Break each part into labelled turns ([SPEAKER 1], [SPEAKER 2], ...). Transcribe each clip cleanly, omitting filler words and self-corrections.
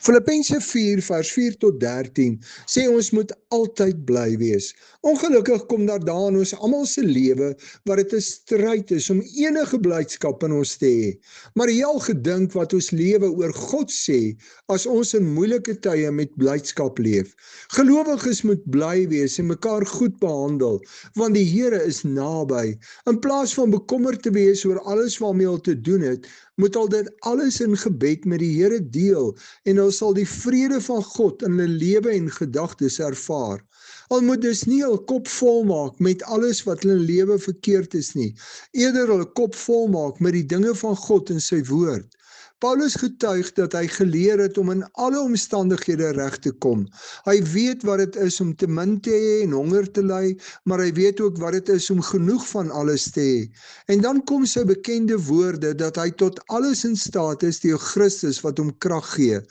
[SPEAKER 1] Filippense 4 vers 4 tot 13 sê ons moet altyd bly wees. Ongelukkig kom daar dae in ons almal se lewe waar dit 'n stryd is om enige blydskap in ons te hê. Maar jy al gedink wat ons lewe oor God sê as ons in moeilike tye met blydskap leef. Gelowiges moet bly wees en mekaar goed behandel, want die Here is naby. In plaas van bekommerd te wees oor alles waarmee hulle te doen het, moet al dit alles in gebed met die Here deel en hulle sal die vrede van God in hulle lewe en gedagtes ervaar. Hulle moet dus nie hul kop vol maak met alles wat hulle lewe verkeerd is nie, eerder hul kop vol maak met die dinge van God en sy woord. Paulus getuig dat hy geleer het om in alle omstandighede reg te kom. Hy weet wat dit is om te min te hê en honger te ly, maar hy weet ook wat dit is om genoeg van alles te hê. En dan kom sy bekende woorde dat hy tot alles in staat is deur Christus wat hom krag gee.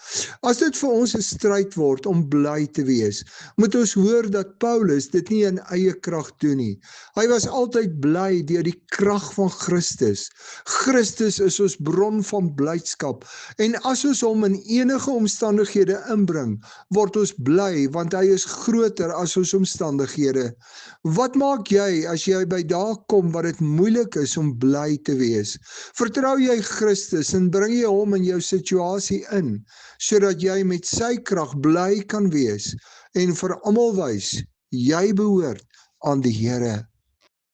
[SPEAKER 1] As dit vir ons 'n stryd word om bly te wees, moet ons hoor dat Paulus dit nie in eie krag doen nie. Hy was altyd bly deur die krag van Christus. Christus is ons bron van blydskap. En as ons hom in enige omstandighede inbring, word ons bly, want hy is groter as ons omstandighede. Wat maak jy as jy by dae kom wat dit moeilik is om bly te wees? Vertrou jy Christus en bring jy hom in jou situasie in, sodat jy met sy krag bly kan wees en vir almal wys, jy behoort aan die Here.